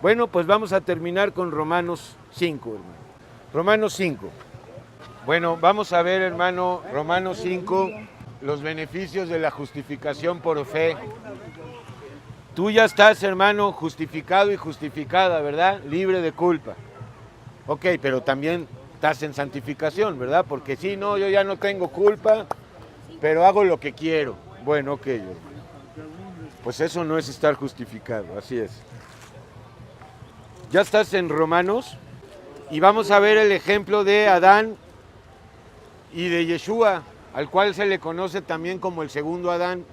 Bueno, pues vamos a terminar con Romanos 5, hermano. Romanos 5. Bueno, vamos a ver, hermano, Romanos 5, los beneficios de la justificación por fe. Tú ya estás, hermano, justificado y justificada, ¿verdad? Libre de culpa. Ok, pero también estás en santificación, ¿verdad? Porque si no, yo ya no tengo culpa, pero hago lo que quiero. Bueno, ok, pues eso no es estar justificado, así es. Ya estás en Romanos y vamos a ver el ejemplo de Adán y de Yeshua, al cual se le conoce también como el segundo Adán.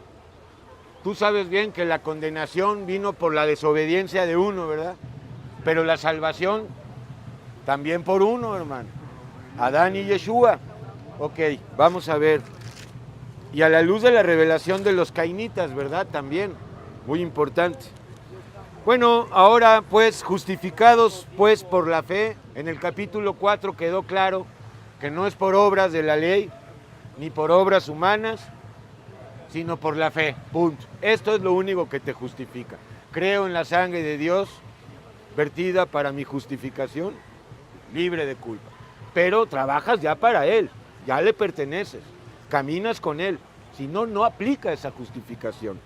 Tú sabes bien que la condenación vino por la desobediencia de uno, ¿verdad? Pero la salvación también por uno, hermano. Adán y Yeshua. Ok, vamos a ver. Y a la luz de la revelación de los cainitas, ¿verdad? También, muy importante. Bueno, ahora pues justificados pues por la fe, en el capítulo 4 quedó claro que no es por obras de la ley, ni por obras humanas, sino por la fe, punto. Esto es lo único que te justifica. Creo en la sangre de Dios vertida para mi justificación, libre de culpa. Pero trabajas ya para Él, ya le perteneces, caminas con Él, si no, no aplica esa justificación.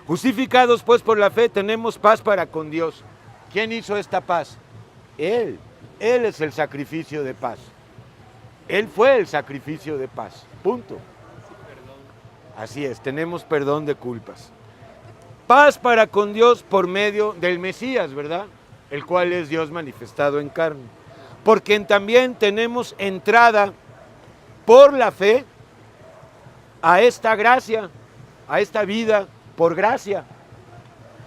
Justificados pues por la fe tenemos paz para con Dios. ¿Quién hizo esta paz? Él. Él es el sacrificio de paz. Él fue el sacrificio de paz. Punto. Así es, tenemos perdón de culpas. Paz para con Dios por medio del Mesías, ¿verdad? El cual es Dios manifestado en carne. Porque también tenemos entrada por la fe a esta gracia, a esta vida, por gracia,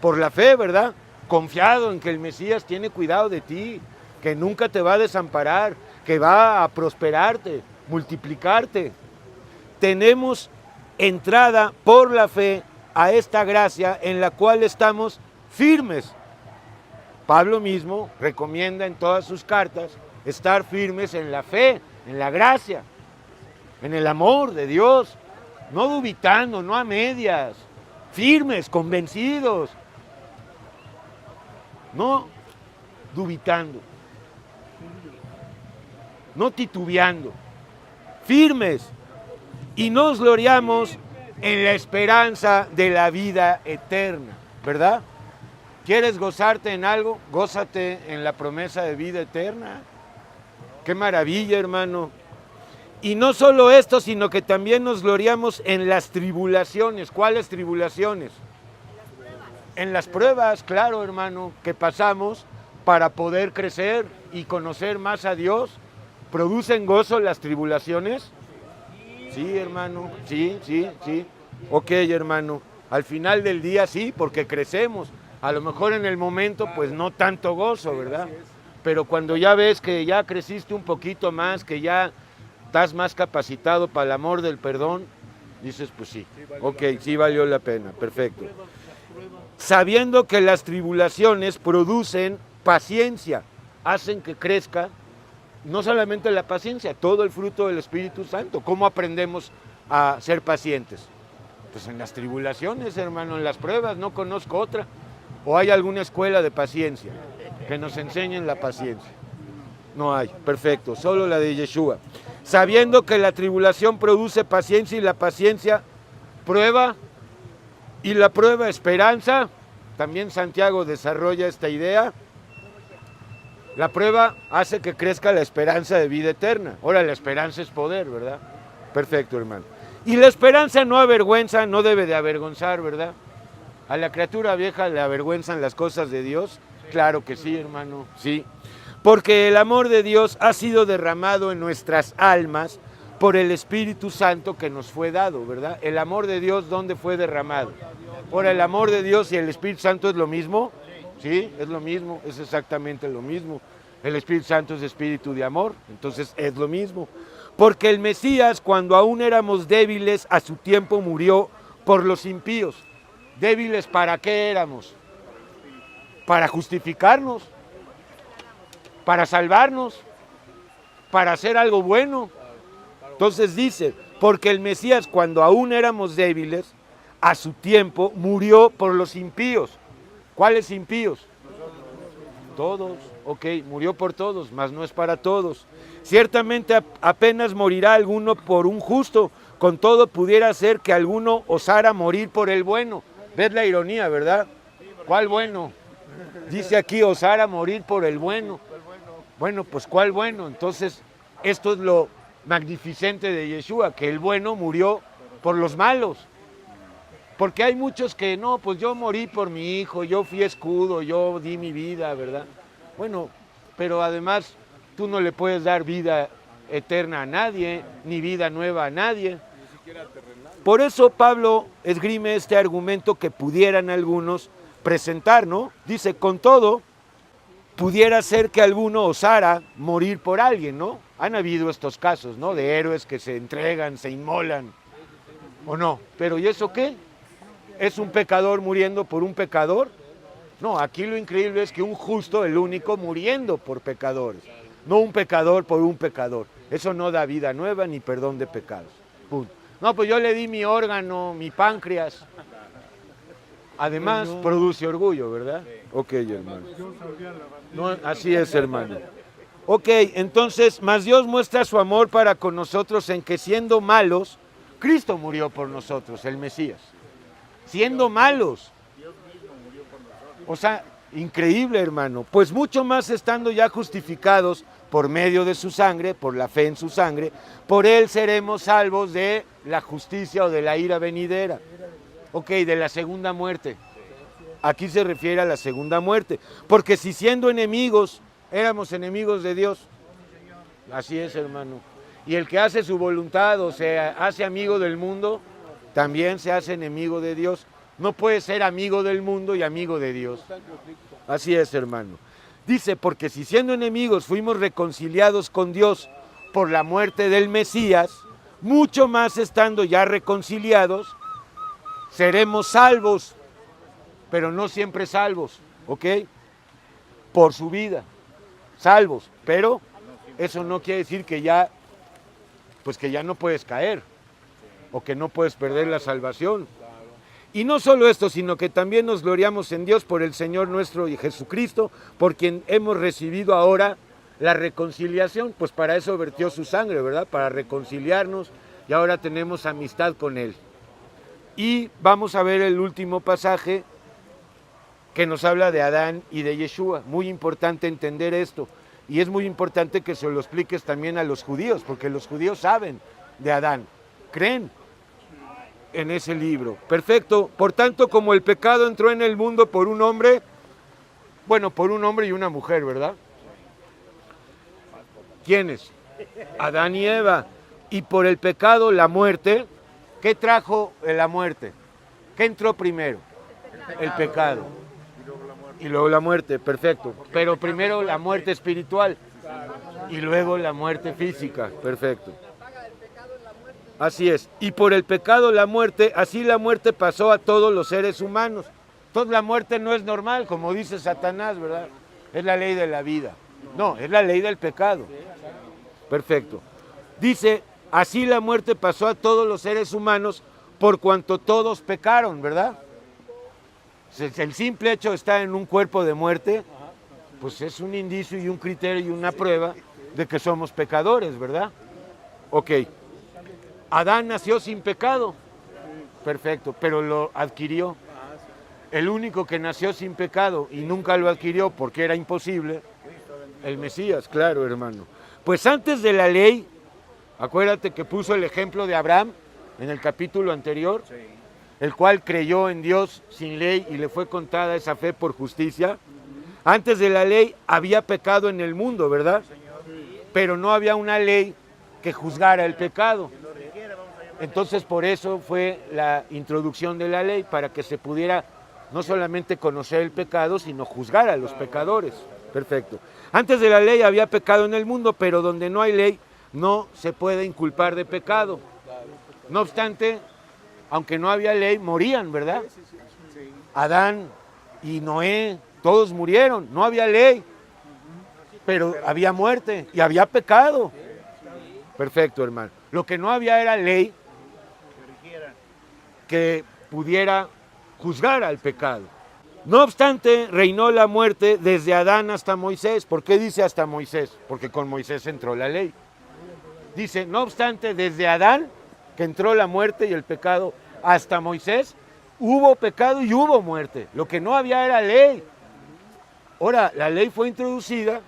por la fe, ¿verdad? Confiado en que el Mesías tiene cuidado de ti, que nunca te va a desamparar, que va a prosperarte, multiplicarte. Tenemos entrada por la fe a esta gracia en la cual estamos firmes. Pablo mismo recomienda en todas sus cartas estar firmes en la fe, en la gracia, en el amor de Dios, no dubitando, no a medias, firmes, convencidos, no dubitando, no titubeando, firmes, y nos gloriamos en la esperanza de la vida eterna, ¿verdad? ¿Quieres gozarte en algo? Gózate en la promesa de vida eterna. ¡Qué maravilla, hermano! Y no solo esto, sino que también nos gloriamos en las tribulaciones. ¿Cuáles tribulaciones? En las pruebas, claro, hermano, que pasamos para poder crecer y conocer más a Dios. ¿Producen gozo las tribulaciones? Sí, hermano, sí. Ok, hermano, al final del día sí, porque crecemos. A lo mejor en el momento, pues no tanto gozo, ¿verdad? Pero cuando ya ves que ya creciste un poquito más, que ya estás más capacitado para el amor del perdón, dices, pues sí, ok, sí valió la pena, perfecto. Sabiendo que las tribulaciones producen paciencia, hacen que crezca no solamente la paciencia, todo el fruto del Espíritu Santo. ¿Cómo aprendemos a ser pacientes? Pues en las tribulaciones, hermano, en las pruebas, no conozco otra. ¿O hay alguna escuela de paciencia que nos enseñen la paciencia? No hay, perfecto, solo la de Yeshua. Sabiendo que la tribulación produce paciencia y la paciencia prueba y la prueba esperanza, también Santiago desarrolla esta idea. La prueba hace que crezca la esperanza de vida eterna. Ahora, la esperanza es poder, ¿verdad? Perfecto, hermano. Y la esperanza no avergüenza, no debe de avergonzar, ¿verdad? ¿A la criatura vieja le avergüenzan las cosas de Dios? Claro que sí, hermano, sí. Porque el amor de Dios ha sido derramado en nuestras almas por el Espíritu Santo que nos fue dado, ¿verdad? El amor de Dios, ¿dónde fue derramado? Ahora, el amor de Dios y el Espíritu Santo es lo mismo. Sí, es lo mismo, es exactamente lo mismo. El Espíritu Santo es espíritu de amor, entonces es lo mismo. Porque el Mesías, cuando aún éramos débiles, a su tiempo murió por los impíos. ¿Débiles para qué éramos? Para justificarnos, para salvarnos, para hacer algo bueno. Entonces dice, porque el Mesías, cuando aún éramos débiles, a su tiempo murió por los impíos. ¿Cuáles impíos? Todos, ok, murió por todos, mas no es para todos. Ciertamente apenas morirá alguno por un justo, con todo pudiera ser que alguno osara morir por el bueno. ¿Ves la ironía, verdad? ¿Cuál bueno? Dice aquí, osara morir por el bueno. Bueno, pues ¿cuál bueno? Entonces, esto es lo magnificente de Yeshua, que el bueno murió por los malos. Porque hay muchos que, no, pues yo morí por mi hijo, yo fui escudo, yo di mi vida, ¿verdad? Bueno, pero además tú no le puedes dar vida eterna a nadie, ni vida nueva a nadie. Por eso Pablo esgrime este argumento que pudieran algunos presentar, ¿no? Dice, con todo, pudiera ser que alguno osara morir por alguien, ¿no? Han habido estos casos, ¿no? De héroes que se entregan, se inmolan, ¿o no? Pero ¿y eso qué? ¿Es un pecador muriendo por un pecador? No, aquí lo increíble es que un justo, el único, muriendo por pecadores, no un pecador por un pecador. Eso no da vida nueva ni perdón de pecados. Punto. No, pues yo le di mi órgano, mi páncreas. Además, produce orgullo, ¿verdad? Ok, hermano. No, así es, hermano. Ok, entonces, mas Dios muestra su amor para con nosotros en que siendo malos, Cristo murió por nosotros, el Mesías. Siendo malos. O sea, increíble, hermano. Pues mucho más estando ya justificados por medio de su sangre, por la fe en su sangre, por él seremos salvos de la justicia o de la ira venidera. Ok, de la segunda muerte. Aquí se refiere a la segunda muerte. Porque si siendo enemigos, éramos enemigos de Dios. Así es, hermano. Y el que hace su voluntad o se hace amigo del mundo, también se hace enemigo de Dios. No puede ser amigo del mundo y amigo de Dios. Así es, hermano. Dice, porque si siendo enemigos fuimos reconciliados con Dios por la muerte del Mesías, mucho más estando ya reconciliados, seremos salvos, pero no siempre salvos, ¿ok? Por su vida, salvos, pero eso no quiere decir que ya, pues que ya no puedes caer, o que no puedes perder la salvación. Y no solo esto, sino que también nos gloriamos en Dios por el Señor nuestro y Jesucristo, por quien hemos recibido ahora la reconciliación, pues para eso vertió su sangre, ¿verdad? Para reconciliarnos y ahora tenemos amistad con Él. Y vamos a ver el último pasaje que nos habla de Adán y de Yeshua. Muy importante entender esto. Y es muy importante que se lo expliques también a los judíos, porque los judíos saben de Adán, creen en ese libro. Perfecto. Por tanto, como el pecado entró en el mundo por un hombre, bueno, por un hombre y una mujer, ¿verdad? ¿Quiénes? Adán y Eva. Y por el pecado la muerte. ¿Qué trajo la muerte? ¿Qué entró primero? El pecado. Y luego la muerte, perfecto. Pero primero la muerte espiritual y luego la muerte física, perfecto. Así es. Y por el pecado la muerte, así la muerte pasó a todos los seres humanos. Entonces la muerte no es normal, como dice Satanás, ¿verdad? Es la ley de la vida. No, es la ley del pecado. Perfecto. Dice, así la muerte pasó a todos los seres humanos por cuanto todos pecaron, ¿verdad? El simple hecho de estar en un cuerpo de muerte, pues es un indicio y un criterio y una prueba de que somos pecadores, ¿verdad? Ok. Adán nació sin pecado, perfecto, pero lo adquirió. El único que nació sin pecado y nunca lo adquirió porque era imposible, el Mesías, claro, hermano. Pues antes de la ley, acuérdate que puso el ejemplo de Abraham en el capítulo anterior, el cual creyó en Dios sin ley y le fue contada esa fe por justicia. Antes de la ley había pecado en el mundo, ¿verdad? Pero no había una ley que juzgara el pecado. Entonces por eso fue la introducción de la ley, para que se pudiera no solamente conocer el pecado, sino juzgar a los pecadores. Perfecto. Antes de la ley había pecado en el mundo, pero donde no hay ley no se puede inculpar de pecado. No obstante, aunque no había ley, morían, ¿verdad? Adán y Noé, todos murieron, no había ley, pero había muerte y había pecado. Perfecto, hermano. Lo que no había era ley que pudiera juzgar al pecado. No obstante, reinó la muerte desde Adán hasta Moisés. ¿Por qué dice hasta Moisés? Porque con Moisés entró la ley. Dice, no obstante, desde Adán, que entró la muerte y el pecado, hasta Moisés, hubo pecado y hubo muerte. Lo que no había era ley. Ahora, la ley fue introducida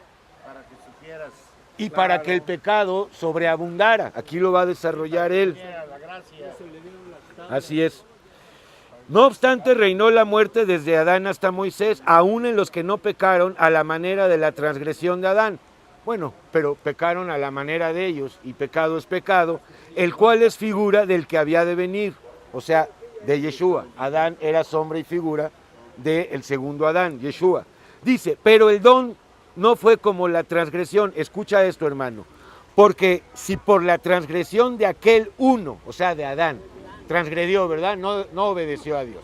y para que el pecado sobreabundara. Aquí lo va a desarrollar él. Así es. No obstante, reinó la muerte desde Adán hasta Moisés, aún en los que no pecaron a la manera de la transgresión de Adán. Bueno, pero pecaron a la manera de ellos, y pecado es pecado, el cual es figura del que había de venir, o sea, de Yeshua. Adán era sombra y figura del segundo Adán, Yeshua. Dice, pero el don no fue como la transgresión. Escucha esto, hermano, porque si por la transgresión de aquel uno, o sea, de Adán, transgredió, ¿verdad? No obedeció a Dios.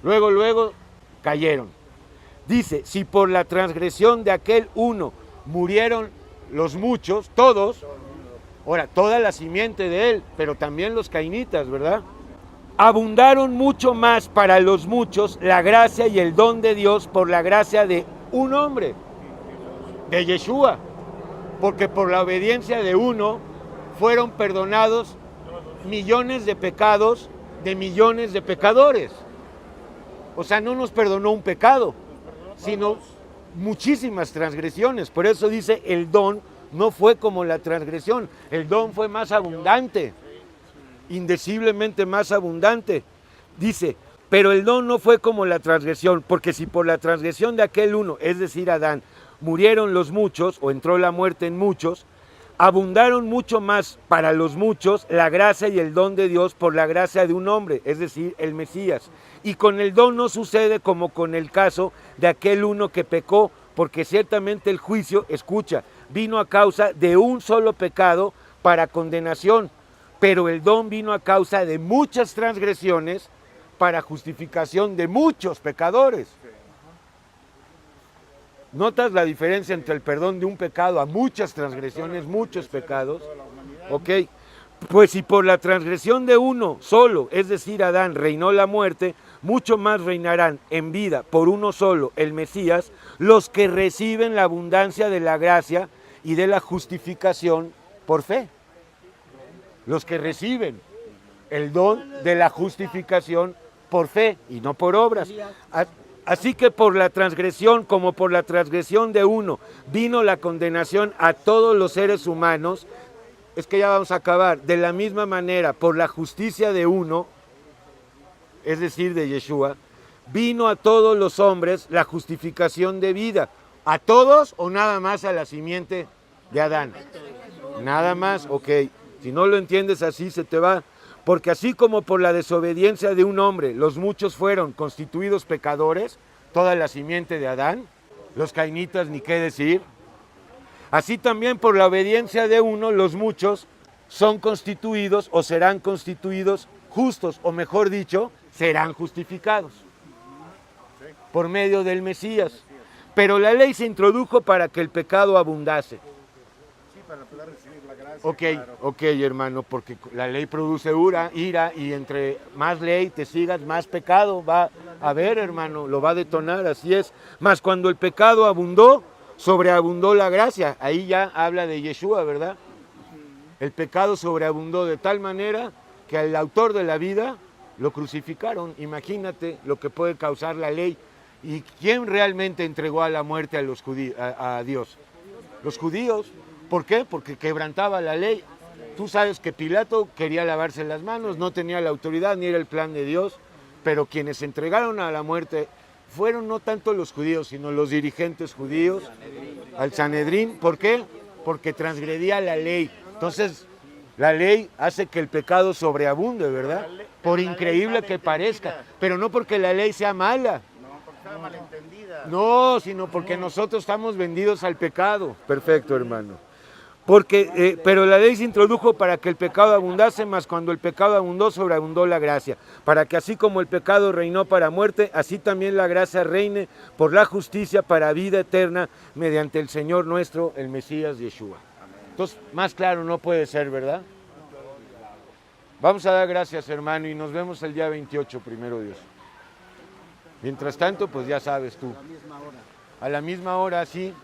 Luego cayeron. Dice, si por la transgresión de aquel uno murieron los muchos, todos, ahora, toda la simiente de él, pero también los cainitas, ¿verdad? Abundaron mucho más para los muchos la gracia y el don de Dios por la gracia de un hombre, de Yeshua, porque por la obediencia de uno fueron perdonados millones de pecados de millones de pecadores. O sea, no nos perdonó un pecado, sino muchísimas transgresiones. Por eso dice, el don no fue como la transgresión, el don fue más abundante, indeciblemente más abundante. Dice, pero el don no fue como la transgresión, porque si por la transgresión de aquel uno, es decir, Adán, murieron los muchos, o entró la muerte en muchos, abundaron mucho más para los muchos la gracia y el don de Dios por la gracia de un hombre, es decir, el Mesías. Y con el don no sucede como con el caso de aquel uno que pecó, porque ciertamente el juicio, escucha, vino a causa de un solo pecado para condenación, pero el don vino a causa de muchas transgresiones para justificación de muchos pecadores. ¿Notas la diferencia entre el perdón de un pecado a muchas transgresiones, muchos pecados? Ok, pues si por la transgresión de uno solo, es decir, Adán, reinó la muerte, mucho más reinarán en vida por uno solo, el Mesías, los que reciben la abundancia de la gracia y de la justificación por fe. Los que reciben el don de la justificación por fe y no por obras. Así que por la transgresión, como por la transgresión de uno, vino la condenación a todos los seres humanos. Es que ya vamos a acabar. De la misma manera, por la justicia de uno, es decir, de Yeshua, vino a todos los hombres la justificación de vida. ¿A todos o nada más a la simiente de Adán? Nada más, ok. Si no lo entiendes así, se te va. Porque así como por la desobediencia de un hombre los muchos fueron constituidos pecadores, toda la simiente de Adán, los cainitas ni qué decir, así también por la obediencia de uno los muchos son constituidos o serán constituidos justos, o mejor dicho, serán justificados por medio del Mesías. Pero la ley se introdujo para que el pecado abundase. Para poder recibir la gracia. Ok, Claro. ok, hermano, porque la ley produce ira, y entre más ley te sigas, más pecado va a haber, hermano, lo va a detonar, así es. Mas cuando el pecado abundó, sobreabundó la gracia. Ahí ya habla de Yeshua, ¿verdad? El pecado sobreabundó de tal manera que al autor de la vida lo crucificaron. Imagínate lo que puede causar la ley. ¿Y quién realmente entregó a la muerte a los judíos, a Dios? Los judíos. ¿Por qué? Porque quebrantaba la ley. Tú sabes que Pilato quería lavarse las manos, no tenía la autoridad ni era el plan de Dios, pero quienes entregaron a la muerte fueron no tanto los judíos, sino los dirigentes judíos, al Sanedrín. ¿Por qué? Porque transgredía la ley. Entonces, la ley hace que el pecado sobreabunde, ¿verdad? Por increíble que parezca, pero no porque la ley sea mala. No, porque está malentendida. No, sino porque nosotros estamos vendidos al pecado. Perfecto, hermano. Pero la ley se introdujo para que el pecado abundase, mas cuando el pecado abundó, sobreabundó la gracia. Para que así como el pecado reinó para muerte, así también la gracia reine por la justicia para vida eterna, mediante el Señor nuestro, el Mesías Yeshua. Entonces, más claro no puede ser, ¿verdad? Vamos a dar gracias, hermano, y nos vemos el día 28, primero Dios. Mientras tanto, pues ya sabes tú. A la misma hora. A la misma hora, sí,